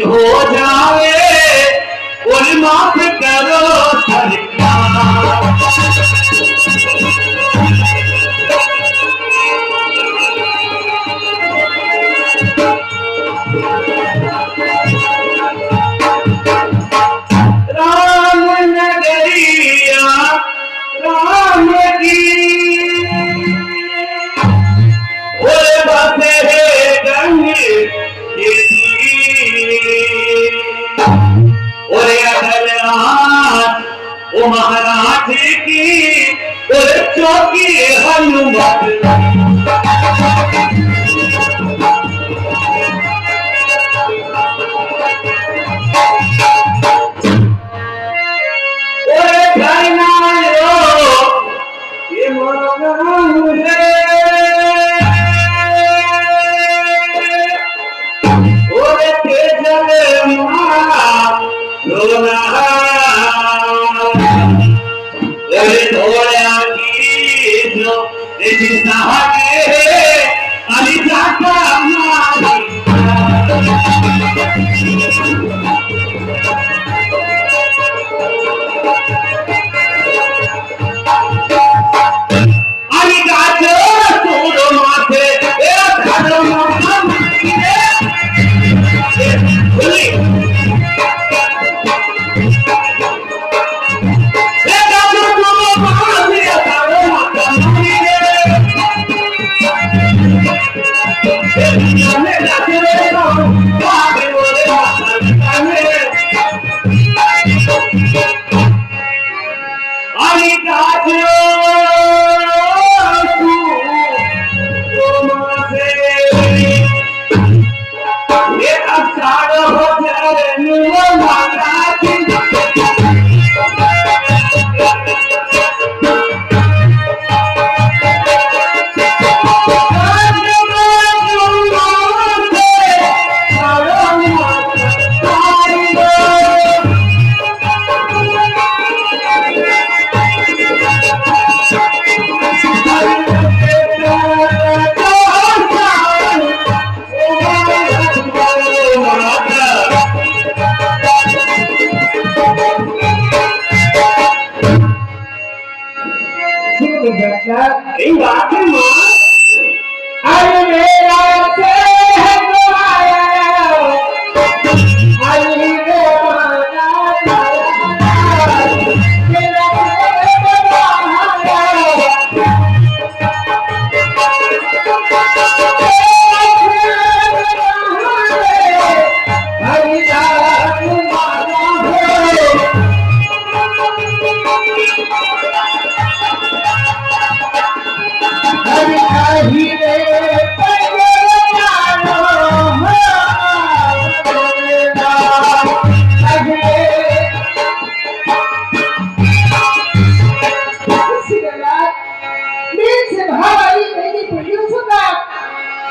हो जावे और माफ करो राम नगरिया राम की और बसे है गंगे और अदलरात वो महाराज की और चौकी हनुमत और धरना लो ये मौसम है और तेजल माँ रोना थोड़ा की जो अली जाता अली गाजो तोड़ो माथे धरो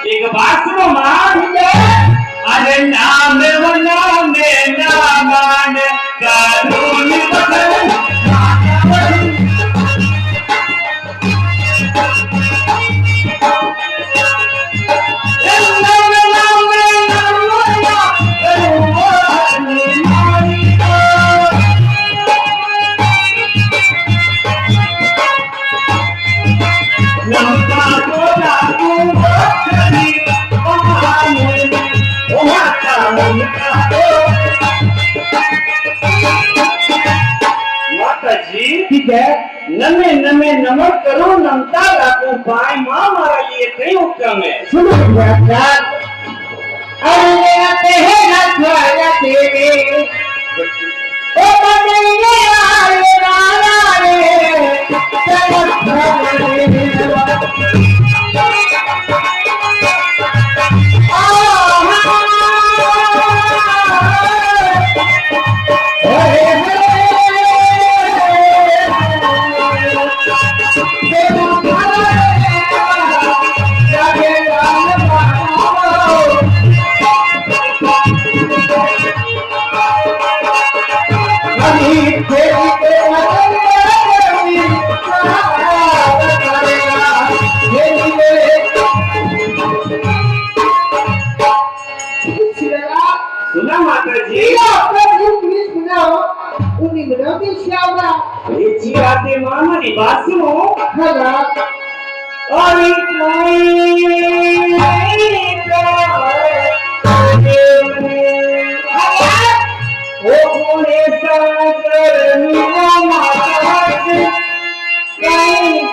एक बात सुनो मां अरे नाम नाम नामान कानून बदल ठीक है नमे नमे नमक करो नमता लाखों पाए माँ हमारा लिए कई उपक्रम है सुनो अरे आते हैं ना खाया तेरे ओ बंदे आए राना रे चलो सुना माताजी प्लीज सुनाओ उन्हीं बनाती श्यामा ये जी आते मामा ने बात सुनो हाँ और वो पूरे सागर मीरा माता और कहीं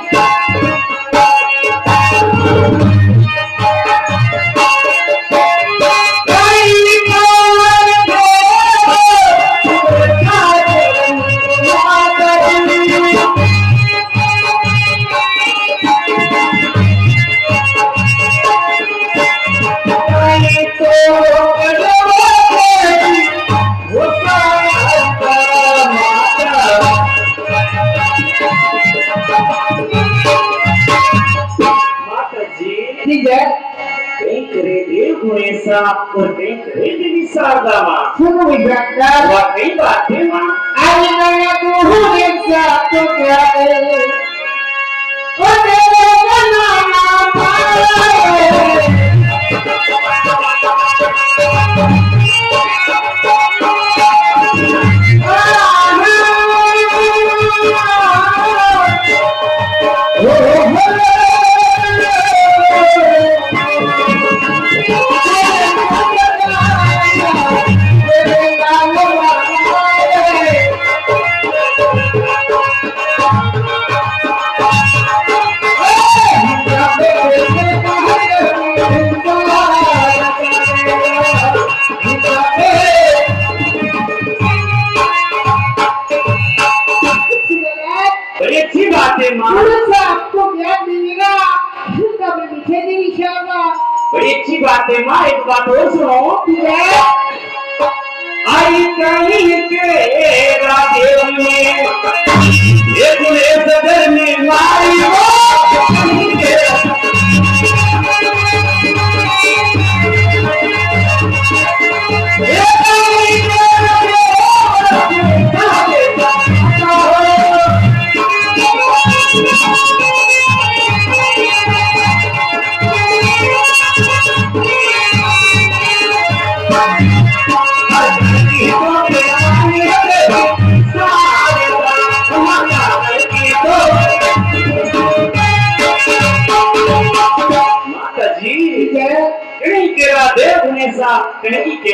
करे देवी शारदा माँ सुनो बेटा वाकई बात है माँ आज नया तू हो देखा तो क्या है ओ तेरे नाम बड़ी अच्छी बात है माँ आपको ज्ञान देगा बड़ी अच्छी बात है माँ एक बात और सुनो आई कहीं के राधेव में ये पूरे सदर में मारी वो कहीं के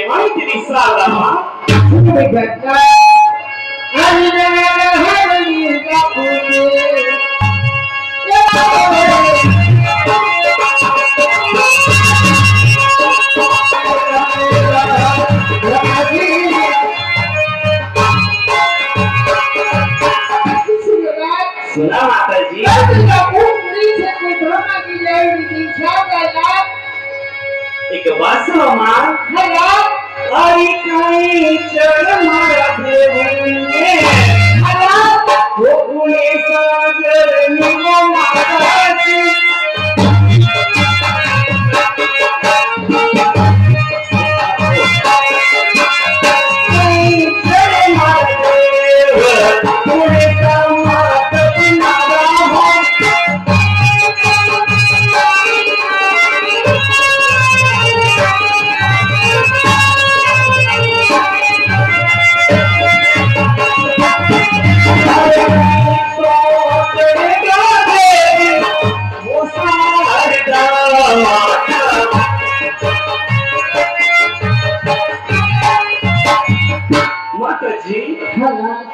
माई तेरी साला माँ बेटा आज मेरा हरी का सुना माता जी एक बात सुनो माँ आई कहीं चढ़ मारा देवने वो पूरे सागर नीला माता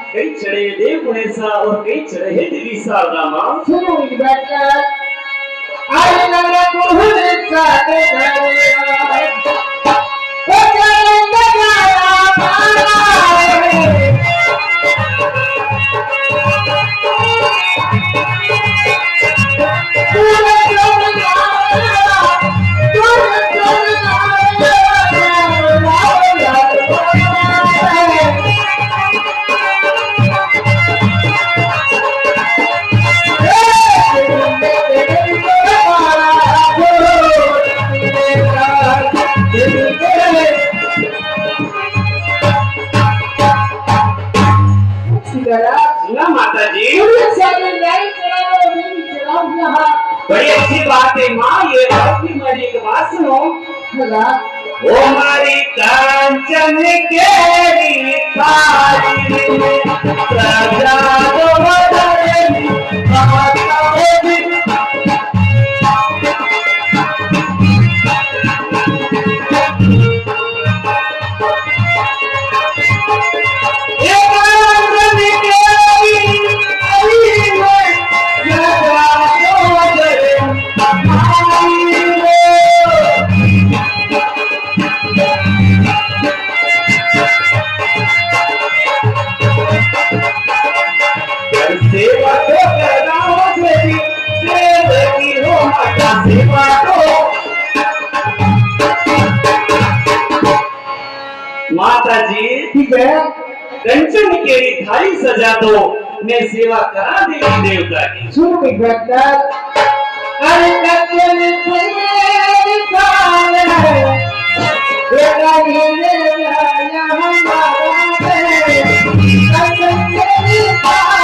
कई चढ़े देव गुणेशा और कई चढ़े हे देवी शारदा माँ सुनो बेटा आज नंगा को गुणेशा के घर बात सुनो। भला ओ मारी कांचन केरी थाली सजा दो बदन सेवा तो करना हो तेरी देवकी हो माता सेवा तो माता जी ठीक है कंचन केरी थाली सजा दो मैं सेवा करा देवी देवता की। सुन बेटा अरे कंचन केरी थाली बेटा ये लाया हमारा है कंचन केरी थाली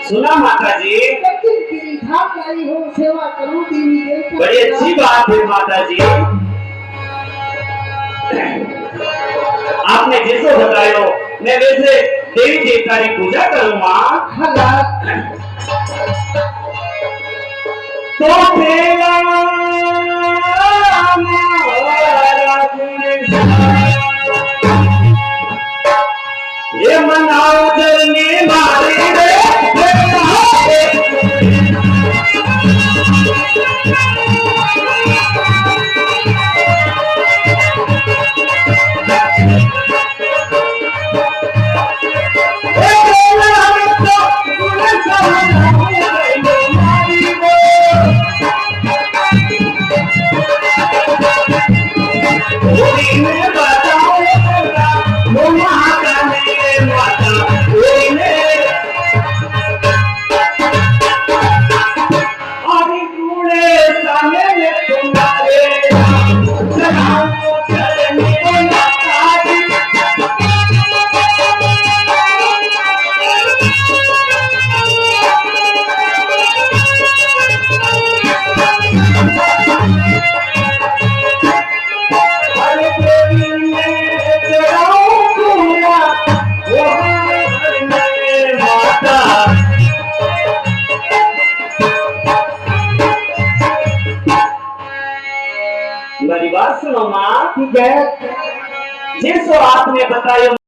सुना माता जी सेवा करूं देवी देवता बड़ी अच्छी बात है माता जी। आपने जैसे बतायो मैं वैसे देवी देवता की पूजा करूं माँ। तो मेरा ये मनाओ जरनी मारी रे मेरी बात सुनो माँ। ठीक है जैसो आपने बताया